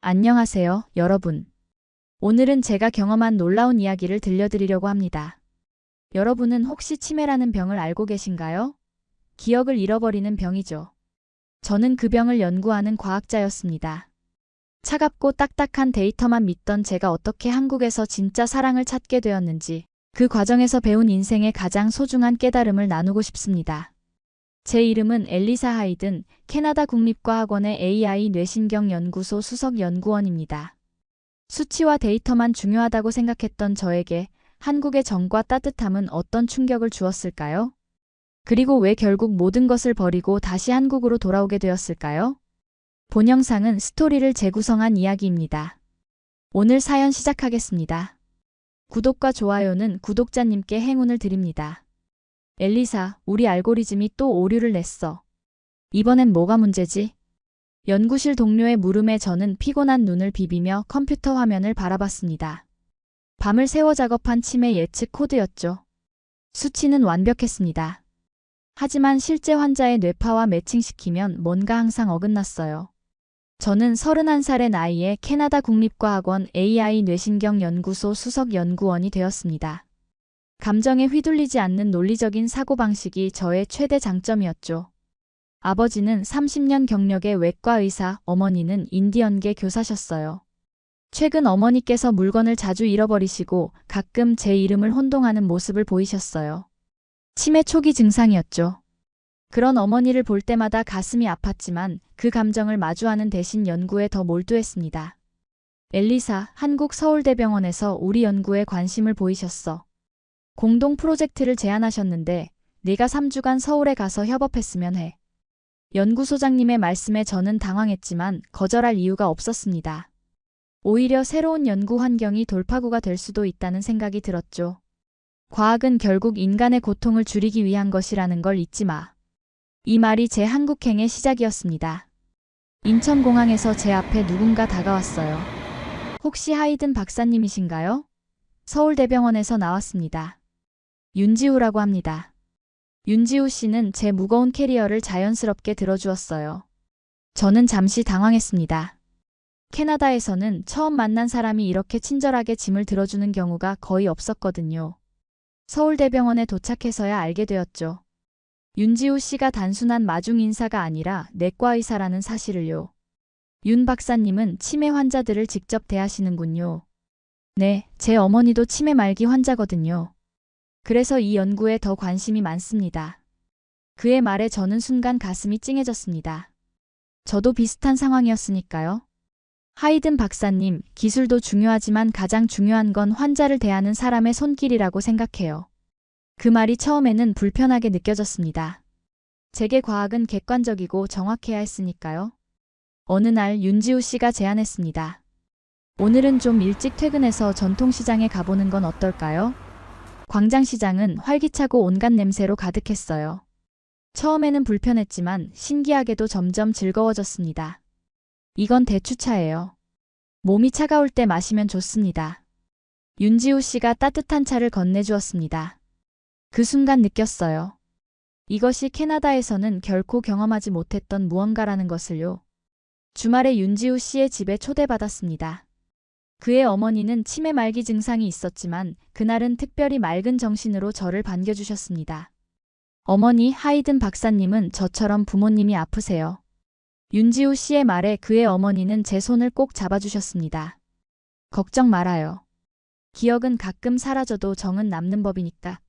안녕하세요, 여러분. 오늘은 제가 경험한 놀라운 이야기를 들려드리려고 합니다. 여러분은 혹시 치매라는 병을 알고 계신가요? 기억을 잃어버리는 병이죠. 저는 그 병을 연구하는 과학자였습니다. 차갑고 딱딱한 데이터만 믿던 제가 어떻게 한국에서 진짜 사랑을 찾게 되었는지, 그 과정에서 배운 인생의 가장 소중한 깨달음을 나누고 싶습니다. 제 이름은 엘리사 하이든, 캐나다 국립과학원의 AI 뇌신경 연구소 수석 연구원입니다. 수치와 데이터만 중요하다고 생각했던 저에게 한국의 정과 따뜻함은 어떤 충격을 주었을까요? 그리고 왜 결국 모든 것을 버리고 다시 한국으로 돌아오게 되었을까요? 본 영상은 스토리를 재구성한 이야기입니다. 오늘 사연 시작하겠습니다. 구독과 좋아요는 구독자님께 행운을 드립니다. 엘리사, 우리 알고리즘이 또 오류를 냈어. 이번엔 뭐가 문제지? 연구실 동료의 물음에 저는 피곤한 눈을 비비며 컴퓨터 화면을 바라봤습니다. 밤을 새워 작업한 치매 예측 코드였죠. 수치는 완벽했습니다. 하지만 실제 환자의 뇌파와 매칭시키면 뭔가 항상 어긋났어요. 저는 31살의 나이에 캐나다 국립과학원 AI 뇌신경 연구소 수석 연구원이 되었습니다. 감정에 휘둘리지 않는 논리적인 사고방식이 저의 최대 장점이었죠. 아버지는 30년 경력의 외과 의사, 어머니는 인디언계 교사셨어요. 최근 어머니께서 물건을 자주 잃어버리시고 가끔 제 이름을 혼동하는 모습을 보이셨어요. 치매 초기 증상이었죠. 그런 어머니를 볼 때마다 가슴이 아팠지만 그 감정을 마주하는 대신 연구에 더 몰두했습니다. 엘리사, 한국 서울대병원에서 우리 연구에 관심을 보이셨어. 공동 프로젝트를 제안하셨는데 네가 3주간 서울에 가서 협업했으면 해. 연구소장님의 말씀에 저는 당황했지만 거절할 이유가 없었습니다. 오히려 새로운 연구 환경이 돌파구가 될 수도 있다는 생각이 들었죠. 과학은 결국 인간의 고통을 줄이기 위한 것이라는 걸 잊지 마. 이 말이 제 한국행의 시작이었습니다. 인천공항에서 제 앞에 누군가 다가왔어요. 혹시 하이든 박사님이신가요? 서울대병원에서 나왔습니다. 윤지우라고 합니다. 윤지우 씨는 제 무거운 캐리어를 자연스럽게 들어주었어요. 저는 잠시 당황했습니다. 캐나다에서는 처음 만난 사람이 이렇게 친절하게 짐을 들어주는 경우가 거의 없었거든요. 서울대병원에 도착해서야 알게 되었죠. 윤지우 씨가 단순한 마중 인사가 아니라 내과 의사라는 사실을요. 윤 박사님은 치매 환자들을 직접 대하시는군요. 네, 제 어머니도 치매 말기 환자거든요. 그래서 이 연구에 더 관심이 많습니다. 그의 말에 저는 순간 가슴이 찡해졌습니다. 저도 비슷한 상황이었으니까요. 하이든 박사님, 기술도 중요하지만 가장 중요한 건 환자를 대하는 사람의 손길이라고 생각해요. 그 말이 처음에는 불편하게 느껴졌습니다. 제게 과학은 객관적이고 정확해야 했으니까요. 어느 날 윤지우 씨가 제안했습니다. 오늘은 좀 일찍 퇴근해서 전통시장에 가보는 건 어떨까요? 광장시장은 활기차고 온갖 냄새로 가득했어요. 처음에는 불편했지만 신기하게도 점점 즐거워졌습니다. 이건 대추차예요. 몸이 차가울 때 마시면 좋습니다. 윤지우 씨가 따뜻한 차를 건네주었습니다. 그 순간 느꼈어요. 이것이 캐나다에서는 결코 경험하지 못했던 무언가라는 것을요. 주말에 윤지우 씨의 집에 초대받았습니다. 그의 어머니는 치매 말기 증상이 있었지만 그날은 특별히 맑은 정신으로 저를 반겨주셨습니다. 어머니 하이든 박사님은 저처럼 부모님이 아프세요. 윤지우 씨의 말에 그의 어머니는 제 손을 꼭 잡아주셨습니다. 걱정 말아요. 기억은 가끔 사라져도 정은 남는 법이니까.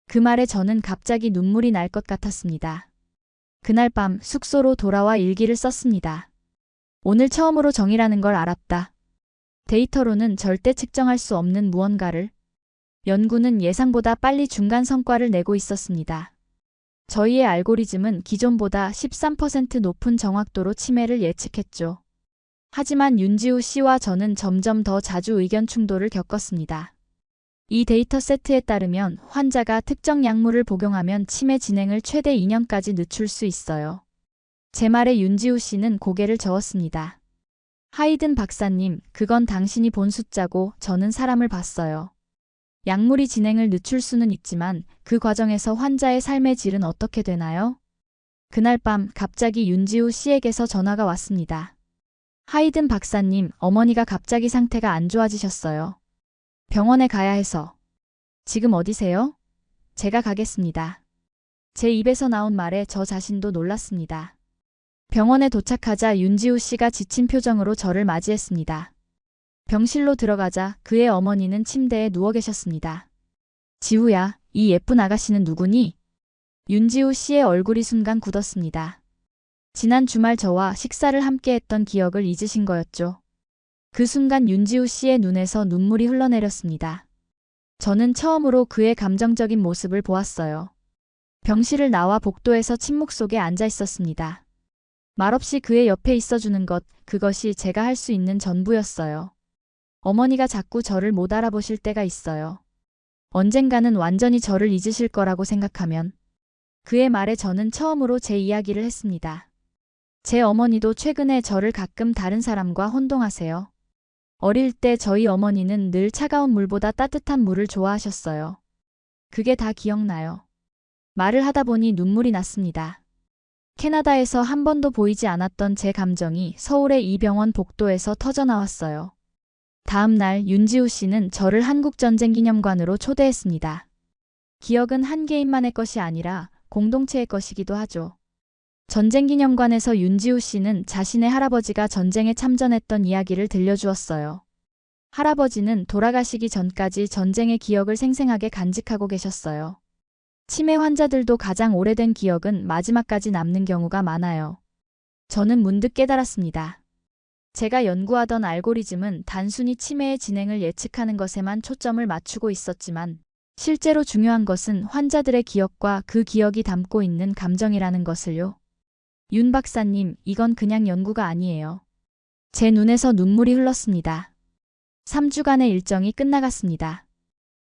그 말에 저는 갑자기 눈물이 날 것 같았습니다. 그날 밤 숙소로 돌아와 일기를 썼습니다. 오늘 처음으로 정이라는 걸 알았다. 데이터로는 절대 측정할 수 없는 무언가를. 연구는 예상보다 빨리 중간 성과를 내고 있었습니다. 저희의 알고리즘은 기존보다 13% 높은 정확도로 치매를 예측했죠. 하지만 윤지우 씨와 저는 점점 더 자주 의견 충돌을 겪었습니다. 이 데이터 세트에 따르면 환자가 특정 약물을 복용하면 치매 진행을 최대 2년까지 늦출 수 있어요. 제 말에 윤지우 씨는 고개를 저었습니다. 하이든 박사님, 그건 당신이 본 숫자고 저는 사람을 봤어요. 약물이 진행을 늦출 수는 있지만 그 과정에서 환자의 삶의 질은 어떻게 되나요? 그날 밤 갑자기 윤지우 씨에게서 전화가 왔습니다. 하이든 박사님, 어머니가 갑자기 상태가 안 좋아지셨어요. 병원에 가야 해서. 지금 어디세요? 제가 가겠습니다. 제 입에서 나온 말에 저 자신도 놀랐습니다. 병원에 도착하자 윤지우 씨가 지친 표정으로 저를 맞이했습니다. 병실로 들어가자 그의 어머니는 침대에 누워 계셨습니다. 지우야, 이 예쁜 아가씨는 누구니? 윤지우 씨의 얼굴이 순간 굳었습니다. 지난 주말 저와 식사를 함께 했던 기억을 잊으신 거였죠. 그 순간 윤지우 씨의 눈에서 눈물이 흘러내렸습니다. 저는 처음으로 그의 감정적인 모습을 보았어요. 병실을 나와 복도에서 침묵 속에 앉아 있었습니다. 말없이 그의 옆에 있어주는 것, 그것이 제가 할 수 있는 전부였어요. 어머니가 자꾸 저를 못 알아보실 때가 있어요. 언젠가는 완전히 저를 잊으실 거라고 생각하면. 그의 말에 저는 처음으로 제 이야기를 했습니다. 제 어머니도 최근에 저를 가끔 다른 사람과 혼동하세요. 어릴 때 저희 어머니는 늘 차가운 물보다 따뜻한 물을 좋아하셨어요. 그게 다 기억나요. 말을 하다 보니 눈물이 났습니다. 캐나다에서 한 번도 보이지 않았던 제 감정이 서울의 이 병원 복도에서 터져나왔어요. 다음 날 윤지우 씨는 저를 한국전쟁기념관으로 초대했습니다. 기억은 한 개인만의 것이 아니라 공동체의 것이기도 하죠. 전쟁기념관에서 윤지우 씨는 자신의 할아버지가 전쟁에 참전했던 이야기를 들려주었어요. 할아버지는 돌아가시기 전까지 전쟁의 기억을 생생하게 간직하고 계셨어요. 치매 환자들도 가장 오래된 기억은 마지막까지 남는 경우가 많아요. 저는 문득 깨달았습니다. 제가 연구하던 알고리즘은 단순히 치매의 진행을 예측하는 것에만 초점을 맞추고 있었지만 실제로 중요한 것은 환자들의 기억과 그 기억이 담고 있는 감정이라는 것을요. 윤 박사님, 이건 그냥 연구가 아니에요. 제 눈에서 눈물이 흘렀습니다. 3주간의 일정이 끝나갔습니다.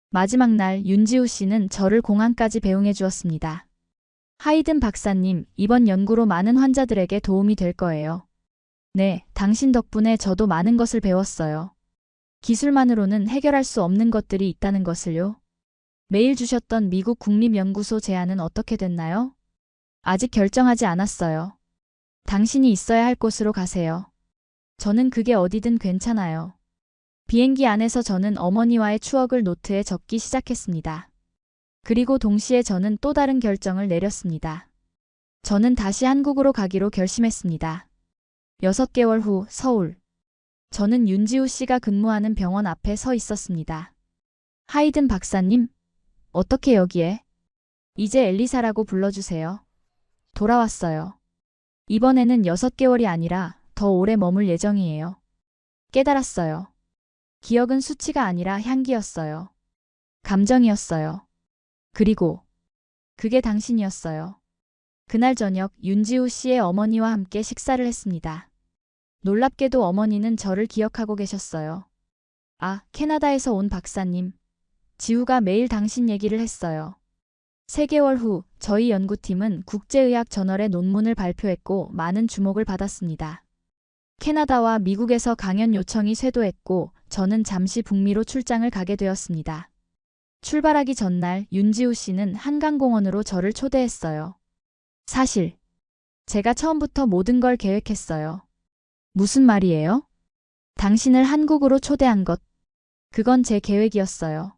마지막 날 윤지우 씨는 저를 공항까지 배웅해 주었습니다. 하이든 박사님, 이번 연구로 많은 환자들에게 도움이 될 거예요. 네, 당신 덕분에 저도 많은 것을 배웠어요. 기술만으로는 해결할 수 없는 것들이 있다는 것을요. 메일 주셨던 미국 국립연구소 제안은 어떻게 됐나요? 아직 결정하지 않았어요. 당신이 있어야 할 곳으로 가세요. 저는 그게 어디든 괜찮아요. 비행기 안에서 저는 어머니와의 추억을 노트에 적기 시작했습니다. 그리고 동시에 저는 또 다른 결정을 내렸습니다. 저는 다시 한국으로 가기로 결심했습니다. 6개월 후 서울. 저는 윤지우 씨가 근무하는 병원 앞에 서 있었습니다. 하이든 박사님, 어떻게 여기에? 이제 엘리사라고 불러주세요. 돌아왔어요. 이번에는 6개월이 아니라 더 오래 머물 예정이에요. 깨달았어요. 기억은 수치가 아니라 향기였어요. 감정이었어요. 그리고 그게 당신이었어요. 그날 저녁 윤지우 씨의 어머니와 함께 식사를 했습니다. 놀랍게도 어머니는 저를 기억하고 계셨어요. 아, 캐나다에서 온 박사님. 지우가 매일 당신 얘기를 했어요. 3개월 후 저희 연구팀은 국제의학 저널에 논문을 발표했고 많은 주목을 받았습니다. 캐나다와 미국에서 강연 요청이 쇄도했고 저는 잠시 북미로 출장을 가게 되었습니다. 출발하기 전날 윤지우 씨는 한강공원으로 저를 초대했어요. 사실 제가 처음부터 모든 걸 계획했어요. 무슨 말이에요? 당신을 한국으로 초대한 것. 그건 제 계획이었어요.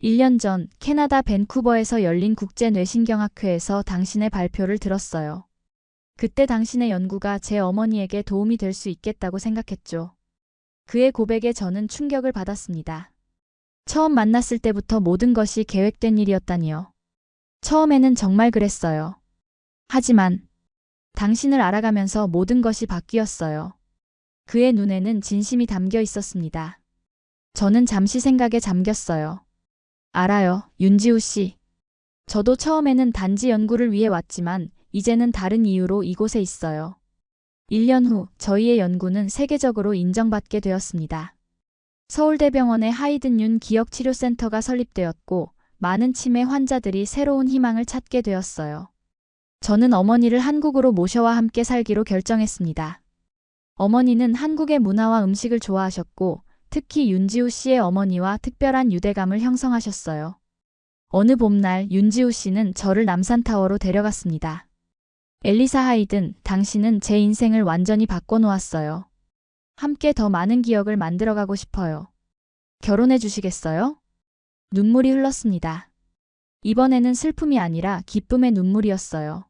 1년 전 캐나다 밴쿠버에서 열린 국제뇌신경학회에서 당신의 발표를 들었어요. 그때 당신의 연구가 제 어머니에게 도움이 될 수 있겠다고 생각했죠. 그의 고백에 저는 충격을 받았습니다. 처음 만났을 때부터 모든 것이 계획된 일이었다니요. 처음에는 정말 그랬어요. 하지만 당신을 알아가면서 모든 것이 바뀌었어요. 그의 눈에는 진심이 담겨 있었습니다. 저는 잠시 생각에 잠겼어요. 알아요, 윤지우 씨. 저도 처음에는 단지 연구를 위해 왔지만 이제는 다른 이유로 이곳에 있어요. 1년 후 저희의 연구는 세계적으로 인정받게 되었습니다. 서울대병원의 하이든윤 기억치료센터가 설립되었고 많은 치매 환자들이 새로운 희망을 찾게 되었어요. 저는 어머니를 한국으로 모셔와 함께 살기로 결정했습니다. 어머니는 한국의 문화와 음식을 좋아하셨고 특히 윤지우 씨의 어머니와 특별한 유대감을 형성하셨어요. 어느 봄날 윤지우 씨는 저를 남산타워로 데려갔습니다. 엘리사 하이든, 당신은 제 인생을 완전히 바꿔놓았어요. 함께 더 많은 기억을 만들어가고 싶어요. 결혼해 주시겠어요? 눈물이 흘렀습니다. 이번에는 슬픔이 아니라 기쁨의 눈물이었어요.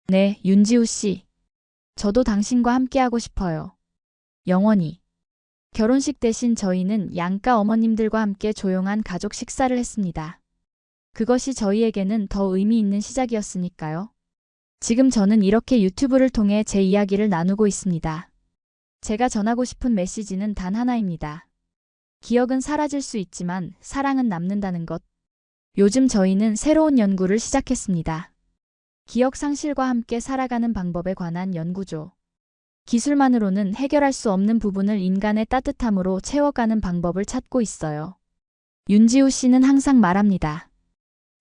네, 윤지우 씨. 저도 당신과 함께하고 싶어요. 영원히. 결혼식 대신 저희는 양가 어머님들과 함께 조용한 가족 식사를 했습니다. 그것이 저희에게는 더 의미 있는 시작이었으니까요. 지금 저는 이렇게 유튜브를 통해 제 이야기를 나누고 있습니다. 제가 전하고 싶은 메시지는 단 하나입니다. 기억은 사라질 수 있지만 사랑은 남는다는 것. 요즘 저희는 새로운 연구를 시작했습니다. 기억 상실과 함께 살아가는 방법에 관한 연구죠. 기술만으로는 해결할 수 없는 부분을 인간의 따뜻함으로 채워가는 방법을 찾고 있어요. 윤지우 씨는 항상 말합니다.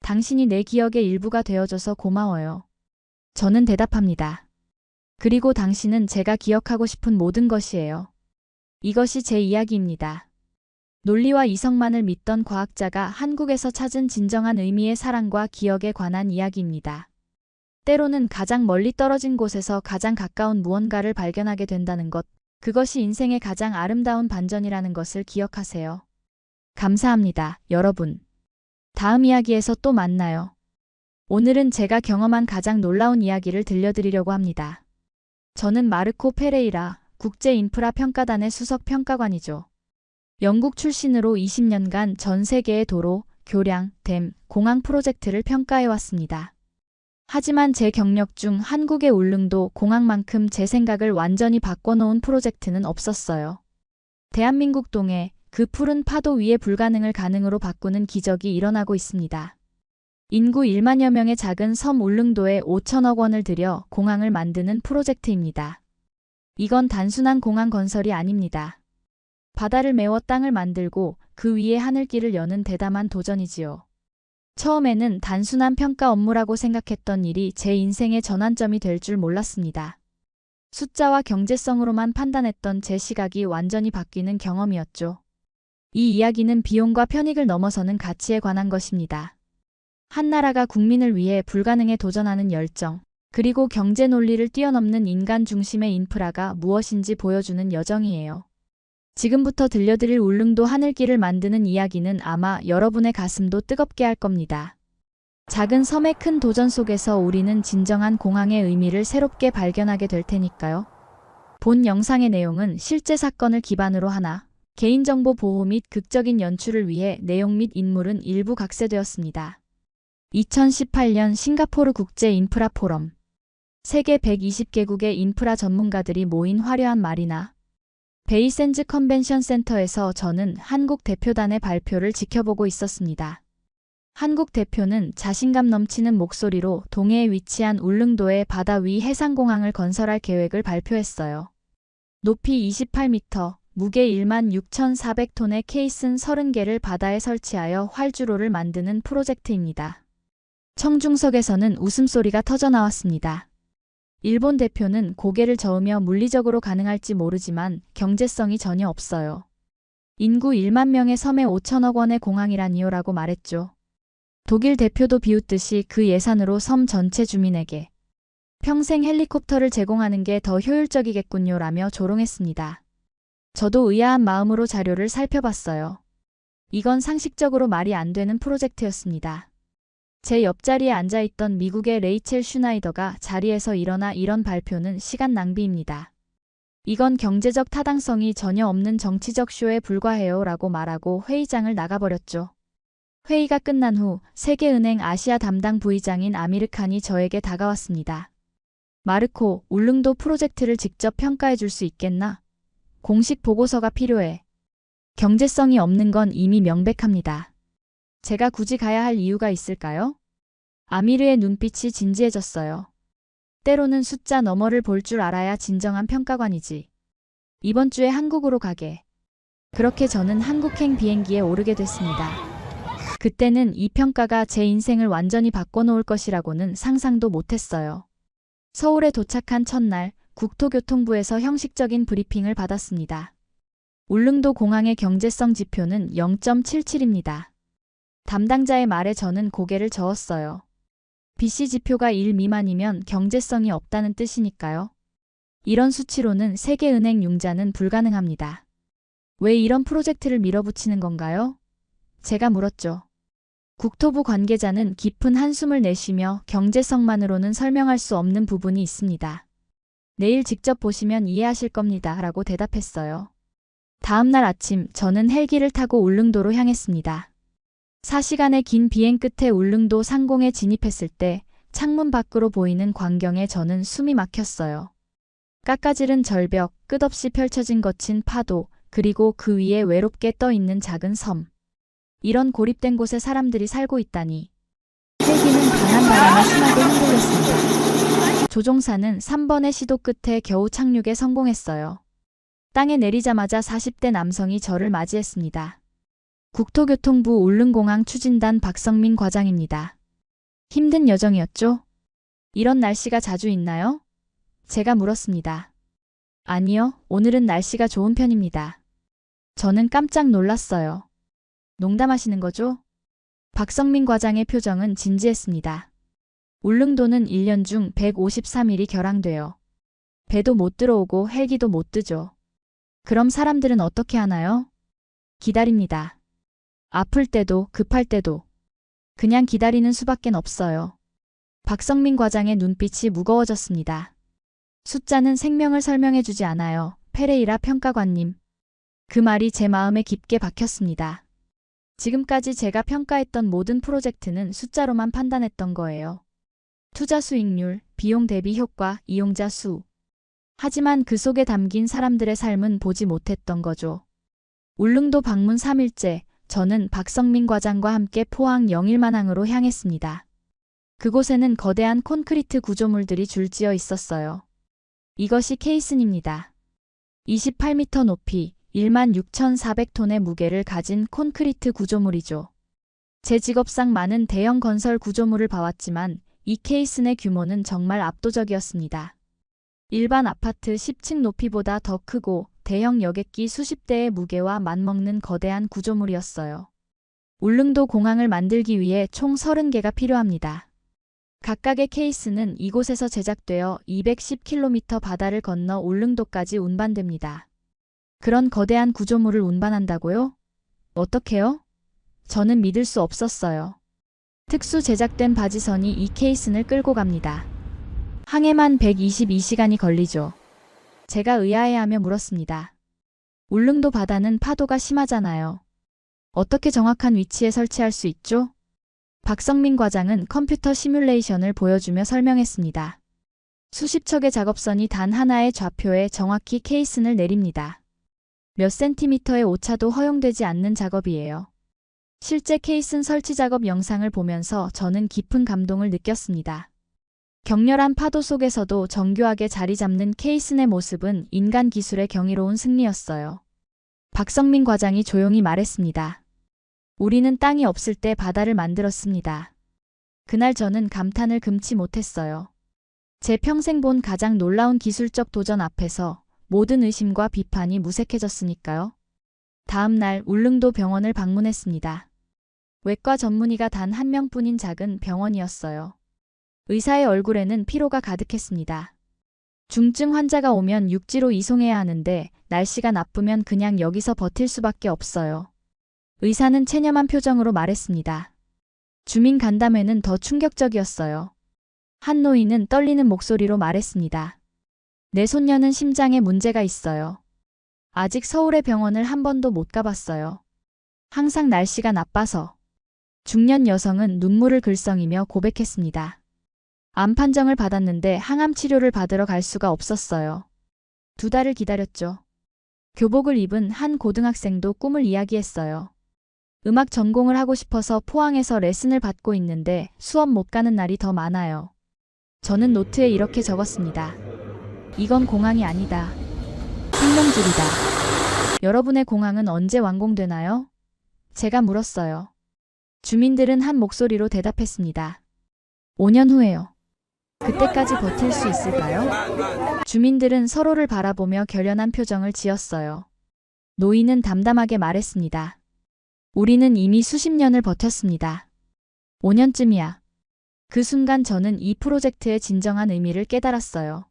당신이 내 기억의 일부가 되어줘서 고마워요. 저는 대답합니다. 그리고 당신은 제가 기억하고 싶은 모든 것이에요. 이것이 제 이야기입니다. 논리와 이성만을 믿던 과학자가 한국에서 찾은 진정한 의미의 사랑과 기억에 관한 이야기입니다. 때로는 가장 멀리 떨어진 곳에서 가장 가까운 무언가를 발견하게 된다는 것, 그것이 인생의 가장 아름다운 반전이라는 것을 기억하세요. 감사합니다, 여러분. 다음 이야기에서 또 만나요. 오늘은 제가 경험한 가장 놀라운 이야기를 들려드리려고 합니다. 저는 마르코 페레이라 국제인프라평가단의 수석평가관이죠. 영국 출신으로 20년간 전 세계의 도로, 교량, 댐, 공항 프로젝트를 평가해왔습니다. 하지만 제 경력 중 한국의 울릉도 공항만큼 제 생각을 완전히 바꿔놓은 프로젝트는 없었어요. 대한민국 동해 그 푸른 파도 위에 불가능을 가능으로 바꾸는 기적이 일어나고 있습니다. 인구 1만여 명의 작은 섬 울릉도에 5천억 원을 들여 공항을 만드는 프로젝트입니다. 이건 단순한 공항 건설이 아닙니다. 바다를 메워 땅을 만들고 그 위에 하늘길을 여는 대담한 도전이지요. 처음에는 단순한 평가 업무라고 생각했던 일이 제 인생의 전환점이 될 줄 몰랐습니다. 숫자와 경제성으로만 판단했던 제 시각이 완전히 바뀌는 경험이었죠. 이 이야기는 비용과 편익을 넘어서는 가치에 관한 것입니다. 한 나라가 국민을 위해 불가능에 도전하는 열정, 그리고 경제 논리를 뛰어넘는 인간 중심의 인프라가 무엇인지 보여주는 여정이에요. 지금부터 들려드릴 울릉도 하늘길을 만드는 이야기는 아마 여러분의 가슴도 뜨겁게 할 겁니다. 작은 섬의 큰 도전 속에서 우리는 진정한 공항의 의미를 새롭게 발견하게 될 테니까요. 본 영상의 내용은 실제 사건을 기반으로 하나 개인정보 보호 및 극적인 연출을 위해 내용 및 인물은 일부 각색되었습니다. 2018년 싱가포르 국제 인프라 포럼. 세계 120개국의 인프라 전문가들이 모인 화려한 마리나 베이센즈 컨벤션 센터에서 저는 한국 대표단의 발표를 지켜보고 있었습니다. 한국 대표는 자신감 넘치는 목소리로 동해에 위치한 울릉도에 바다 위 해상공항을 건설할 계획을 발표했어요. 높이 28m, 무게 16,400톤의 케이슨 30개를 바다에 설치하여 활주로를 만드는 프로젝트입니다. 청중석에서는 웃음소리가 터져나왔습니다. 일본 대표는 고개를 저으며 물리적으로 가능할지 모르지만 경제성이 전혀 없어요. 인구 1만 명의 섬에 5천억 원의 공항이라니요라고 말했죠. 독일 대표도 비웃듯이 그 예산으로 섬 전체 주민에게 평생 헬리콥터를 제공하는 게 더 효율적이겠군요라며 조롱했습니다. 저도 의아한 마음으로 자료를 살펴봤어요. 이건 상식적으로 말이 안 되는 프로젝트였습니다. 제 옆자리에 앉아있던 미국의 레이첼 슈나이더가 자리에서 일어나 이런 발표는 시간 낭비입니다. 이건 경제적 타당성이 전혀 없는 정치적 쇼에 불과해요 라고 말하고 회의장을 나가버렸죠. 회의가 끝난 후 세계은행 아시아 담당 부의장인 아미르 칸이 저에게 다가왔습니다. 마르코, 울릉도 프로젝트를 직접 평가해 줄 수 있겠나? 공식 보고서가 필요해. 경제성이 없는 건 이미 명백합니다. 제가 굳이 가야 할 이유가 있을까요? 아미르의 눈빛이 진지해졌어요. 때로는 숫자 너머를 볼 줄 알아야 진정한 평가관이지. 이번 주에 한국으로 가게. 그렇게 저는 한국행 비행기에 오르게 됐습니다. 그때는 이 평가가 제 인생을 완전히 바꿔놓을 것이라고는 상상도 못했어요. 서울에 도착한 첫날, 국토교통부에서 형식적인 브리핑을 받았습니다. 울릉도 공항의 경제성 지표는 0.77입니다. 담당자의 말에 저는 고개를 저었어요. BC 지표가 1 미만이면 경제성이 없다는 뜻이니까요. 이런 수치로는 세계은행 융자는 불가능합니다. 왜 이런 프로젝트를 밀어붙이는 건가요? 제가 물었죠. 국토부 관계자는 깊은 한숨을 내쉬며 경제성만으로는 설명할 수 없는 부분이 있습니다. 내일 직접 보시면 이해하실 겁니다. 라고 대답했어요. 다음 날 아침 저는 헬기를 타고 울릉도로 향했습니다. 4시간의 긴 비행 끝에 울릉도 상공에 진입했을 때 창문 밖으로 보이는 광경에 저는 숨이 막혔어요. 깎아지른 절벽, 끝없이 펼쳐진 거친 파도, 그리고 그 위에 외롭게 떠 있는 작은 섬. 이런 고립된 곳에 사람들이 살고 있다니. 헬기는 강한 바람에 심하게 흔들렸습니다. 조종사는 3번의 시도 끝에 겨우 착륙에 성공했어요. 땅에 내리자마자 40대 남성이 저를 맞이했습니다. 국토교통부 울릉공항 추진단 박성민 과장입니다. 힘든 여정이었죠? 이런 날씨가 자주 있나요? 제가 물었습니다. 아니요, 오늘은 날씨가 좋은 편입니다. 저는 깜짝 놀랐어요. 농담하시는 거죠? 박성민 과장의 표정은 진지했습니다. 울릉도는 1년 중 153일이 결항돼요. 배도 못 들어오고 헬기도 못 뜨죠. 그럼 사람들은 어떻게 하나요? 기다립니다. 아플 때도 급할 때도 그냥 기다리는 수밖엔 없어요. 박성민 과장의 눈빛이 무거워졌습니다. 숫자는 생명을 설명해주지 않아요. 페레이라 평가관님. 그 말이 제 마음에 깊게 박혔습니다. 지금까지 제가 평가했던 모든 프로젝트는 숫자로만 판단했던 거예요. 투자 수익률, 비용 대비 효과, 이용자 수. 하지만 그 속에 담긴 사람들의 삶은 보지 못했던 거죠. 울릉도 방문 3일째, 저는 박성민 과장과 함께 포항 영일만항으로 향했습니다. 그곳에는 거대한 콘크리트 구조물들이 줄지어 있었어요. 이것이 케이슨입니다. 28m 높이, 16,400톤의 무게를 가진 콘크리트 구조물이죠. 제 직업상 많은 대형 건설 구조물을 봐왔지만 이 케이슨의 규모는 정말 압도적이었습니다. 일반 아파트 10층 높이보다 더 크고 대형 여객기 수십 대의 무게와 맞먹는 거대한 구조물이었어요. 울릉도 공항을 만들기 위해 총 30개가 필요합니다. 각각의 케이스는 이곳에서 제작되어 210km 바다를 건너 울릉도까지 운반됩니다. 그런 거대한 구조물을 운반한다고요? 어떻게요? 저는 믿을 수 없었어요. 특수 제작된 바지선이 이 케이슨을 끌고 갑니다. 항해만 122시간이 걸리죠. 제가 의아해하며 물었습니다. 울릉도 바다는 파도가 심하잖아요. 어떻게 정확한 위치에 설치할 수 있죠? 박성민 과장은 컴퓨터 시뮬레이션을 보여주며 설명했습니다. 수십 척의 작업선이 단 하나의 좌표에 정확히 케이슨을 내립니다. 몇 센티미터의 오차도 허용되지 않는 작업이에요. 실제 케이슨 설치 작업 영상을 보면서 저는 깊은 감동을 느꼈습니다. 격렬한 파도 속에서도 정교하게 자리 잡는 케이슨의 모습은 인간 기술의 경이로운 승리였어요. 박성민 과장이 조용히 말했습니다. 우리는 땅이 없을 때 바다를 만들었습니다. 그날 저는 감탄을 금치 못했어요. 제 평생 본 가장 놀라운 기술적 도전 앞에서 모든 의심과 비판이 무색해졌으니까요. 다음 날 울릉도 병원을 방문했습니다. 외과 전문의가 단 한 명뿐인 작은 병원이었어요. 의사의 얼굴에는 피로가 가득했습니다. 중증 환자가 오면 육지로 이송해야 하는데 날씨가 나쁘면 그냥 여기서 버틸 수밖에 없어요. 의사는 체념한 표정으로 말했습니다. 주민 간담회는 더 충격적이었어요. 한 노인은 떨리는 목소리로 말했습니다. 내 손녀는 심장에 문제가 있어요. 아직 서울의 병원을 한 번도 못 가봤어요. 항상 날씨가 나빠서. 중년 여성은 눈물을 글썽이며 고백했습니다. 암 판정을 받았는데 항암 치료를 받으러 갈 수가 없었어요. 2달을 기다렸죠. 교복을 입은 한 고등학생도 꿈을 이야기했어요. 음악 전공을 하고 싶어서 포항에서 레슨을 받고 있는데 수업 못 가는 날이 더 많아요. 저는 노트에 이렇게 적었습니다. 이건 공항이 아니다. 생명줄이다. 여러분의 공항은 언제 완공되나요? 제가 물었어요. 주민들은 한 목소리로 대답했습니다. 5년 후에요. 그때까지 버틸 수 있을까요? 주민들은 서로를 바라보며 결연한 표정을 지었어요. 노인은 담담하게 말했습니다. 우리는 이미 수십 년을 버텼습니다. 5년쯤이야. 그 순간 저는 이 프로젝트의 진정한 의미를 깨달았어요.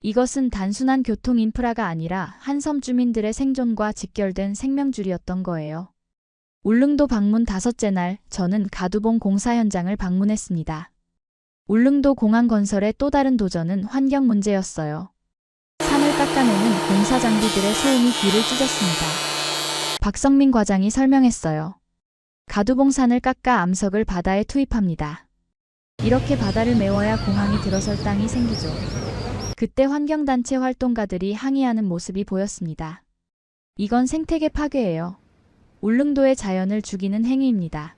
이것은 단순한 교통 인프라가 아니라 한 섬 주민들의 생존과 직결된 생명줄이었던 거예요. 울릉도 방문 5째 날, 저는 가두봉 공사 현장을 방문했습니다. 울릉도 공항 건설의 또 다른 도전은 환경 문제였어요. 산을 깎아내는 공사 장비들의 소음이 귀를 찢었습니다. 박성민 과장이 설명했어요. 가두봉산을 깎아 암석을 바다에 투입합니다. 이렇게 바다를 메워야 공항이 들어설 땅이 생기죠. 그때 환경단체 활동가들이 항의하는 모습이 보였습니다. 이건 생태계 파괴예요. 울릉도의 자연을 죽이는 행위입니다.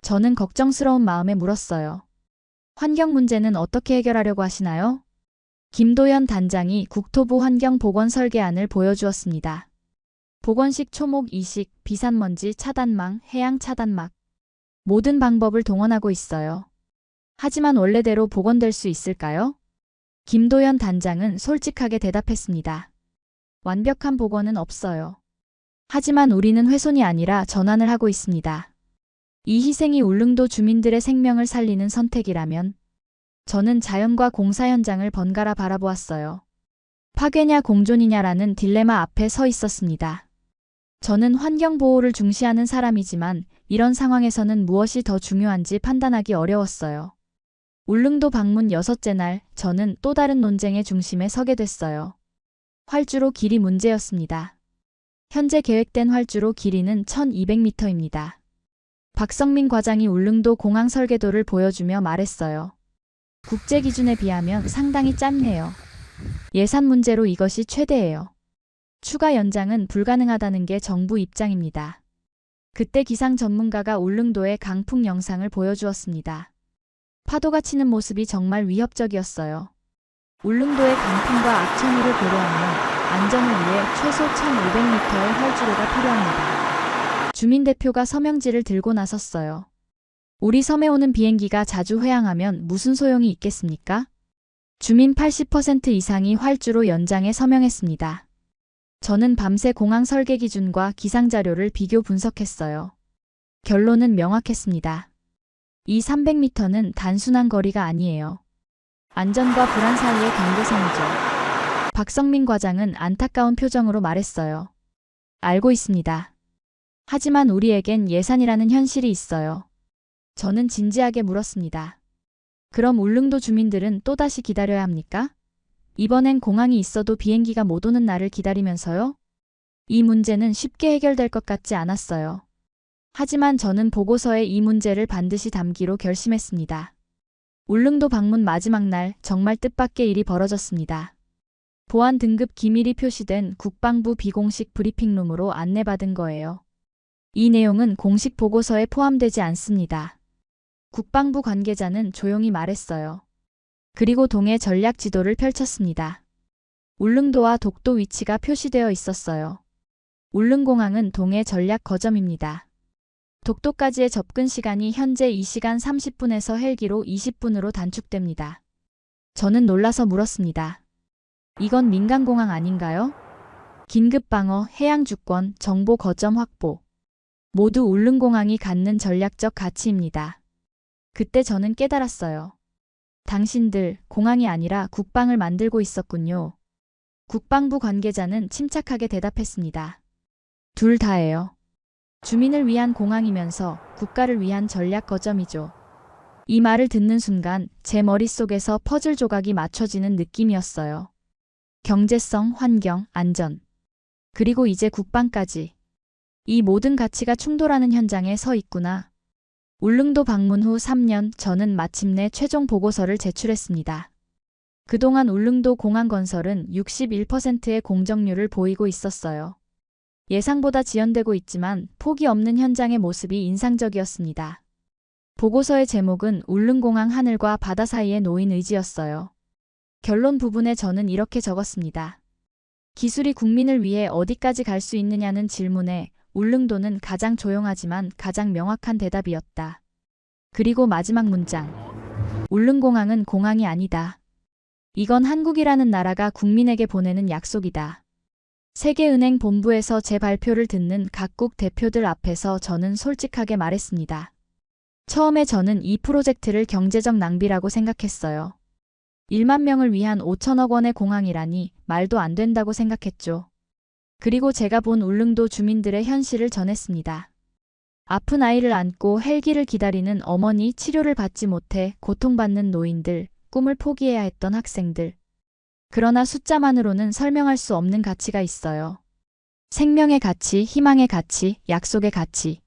저는 걱정스러운 마음에 물었어요. 환경 문제는 어떻게 해결하려고 하시나요? 김도연 단장이 국토부 환경보건 설계안을 보여주었습니다. 보건식 초목 이식, 비산먼지 차단망, 해양 차단막. 모든 방법을 동원하고 있어요. 하지만 원래대로 복원될 수 있을까요? 김도연 단장은 솔직하게 대답했습니다. 완벽한 복원은 없어요. 하지만 우리는 훼손이 아니라 전환을 하고 있습니다. 이 희생이 울릉도 주민들의 생명을 살리는 선택이라면 저는 자연과 공사 현장을 번갈아 바라보았어요. 파괴냐 공존이냐라는 딜레마 앞에 서 있었습니다. 저는 환경 보호를 중시하는 사람이지만 이런 상황에서는 무엇이 더 중요한지 판단하기 어려웠어요. 울릉도 방문 6째 날, 저는 또 다른 논쟁의 중심에 서게 됐어요. 활주로 길이 문제였습니다. 현재 계획된 활주로 길이는 1200m입니다. 박성민 과장이 울릉도 공항 설계도를 보여주며 말했어요. 국제 기준에 비하면 상당히 짧네요. 예산 문제로 이것이 최대예요. 추가 연장은 불가능하다는 게 정부 입장입니다. 그때 기상 전문가가 울릉도의 강풍 영상을 보여주었습니다. 파도가 치는 모습이 정말 위협적이었어요. 울릉도의 강풍과 악천후를 고려하면 안전을 위해 최소 1500m의 활주로가 필요합니다. 주민대표가 서명지를 들고 나섰어요. 우리 섬에 오는 비행기가 자주 회항하면 무슨 소용이 있겠습니까? 주민 80% 이상이 활주로 연장에 서명했습니다. 저는 밤새 공항 설계 기준과 기상 자료를 비교 분석했어요. 결론은 명확했습니다. 이 300m는 단순한 거리가 아니에요. 안전과 불안 사이의 경계선이죠. 박성민 과장은 안타까운 표정으로 말했어요. 알고 있습니다. 하지만 우리에겐 예산이라는 현실이 있어요. 저는 진지하게 물었습니다. 그럼 울릉도 주민들은 또다시 기다려야 합니까? 이번엔 공항이 있어도 비행기가 못 오는 날을 기다리면서요? 이 문제는 쉽게 해결될 것 같지 않았어요. 하지만 저는 보고서에 이 문제를 반드시 담기로 결심했습니다. 울릉도 방문 마지막 날 정말 뜻밖의 일이 벌어졌습니다. 보안 등급 기밀이 표시된 국방부 비공식 브리핑룸으로 안내받은 거예요. 이 내용은 공식 보고서에 포함되지 않습니다. 국방부 관계자는 조용히 말했어요. 그리고 동해 전략 지도를 펼쳤습니다. 울릉도와 독도 위치가 표시되어 있었어요. 울릉공항은 동해 전략 거점입니다. 독도까지의 접근 시간이 현재 2시간 30분에서 헬기로 20분으로 단축됩니다. 저는 놀라서 물었습니다. 이건 민간공항 아닌가요? 긴급방어, 해양주권, 정보 거점 확보. 모두 울릉공항이 갖는 전략적 가치입니다. 그때 저는 깨달았어요. 당신들 공항이 아니라 국방을 만들고 있었군요. 국방부 관계자는 침착하게 대답했습니다. 둘 다예요. 주민을 위한 공항이면서 국가를 위한 전략 거점이죠. 이 말을 듣는 순간 제 머릿속에서 퍼즐 조각이 맞춰지는 느낌이었어요. 경제성, 환경, 안전. 그리고 이제 국방까지. 이 모든 가치가 충돌하는 현장에 서 있구나. 울릉도 방문 후 3년 저는 마침내 최종 보고서를 제출했습니다. 그동안 울릉도 공항 건설은 61%의 공정률을 보이고 있었어요. 예상보다 지연되고 있지만 포기 없는 현장의 모습이 인상적이었습니다. 보고서의 제목은 울릉공항 하늘과 바다 사이에 놓인 의지였어요. 결론 부분에 저는 이렇게 적었습니다. 기술이 국민을 위해 어디까지 갈 수 있느냐는 질문에 울릉도는 가장 조용하지만 가장 명확한 대답이었다. 그리고 마지막 문장. 울릉공항은 공항이 아니다. 이건 한국이라는 나라가 국민에게 보내는 약속이다. 세계은행 본부에서 제 발표를 듣는 각국 대표들 앞에서 저는 솔직하게 말했습니다. 처음에 저는 이 프로젝트를 경제적 낭비라고 생각했어요. 1만 명을 위한 5천억 원의 공항이라니 말도 안 된다고 생각했죠. 그리고 제가 본 울릉도 주민들의 현실을 전했습니다. 아픈 아이를 안고 헬기를 기다리는 어머니, 치료를 받지 못해 고통받는 노인들, 꿈을 포기해야 했던 학생들. 그러나 숫자만으로는 설명할 수 없는 가치가 있어요. 생명의 가치, 희망의 가치, 약속의 가치.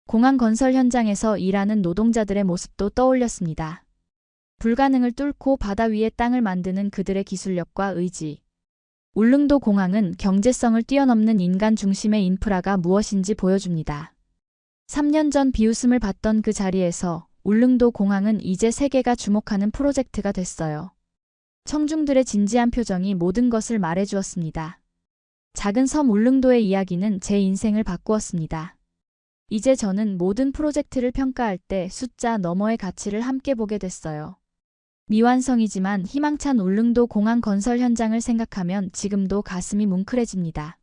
공항 건설 현장에서 일하는 노동자들의 모습도 떠올렸습니다. 불가능을 뚫고 바다 위에 땅을 만드는 그들의 기술력과 의지. 울릉도 공항은 경제성을 뛰어넘는 인간 중심의 인프라가 무엇인지 보여줍니다. 3년 전 비웃음을 받던 그 자리에서 울릉도 공항은 이제 세계가 주목하는 프로젝트가 됐어요. 청중들의 진지한 표정이 모든 것을 말해주었습니다. 작은 섬 울릉도의 이야기는 제 인생을 바꾸었습니다. 이제 저는 모든 프로젝트를 평가할 때 숫자 너머의 가치를 함께 보게 됐어요. 미완성이지만 희망찬 울릉도 공항 건설 현장을 생각하면 지금도 가슴이 뭉클해집니다.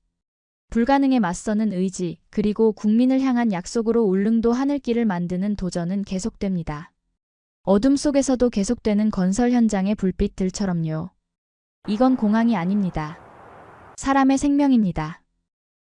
불가능에 맞서는 의지, 그리고 국민을 향한 약속으로 울릉도 하늘길을 만드는 도전은 계속됩니다. 어둠 속에서도 계속되는 건설 현장의 불빛들처럼요. 이건 공항이 아닙니다. 사람의 생명입니다.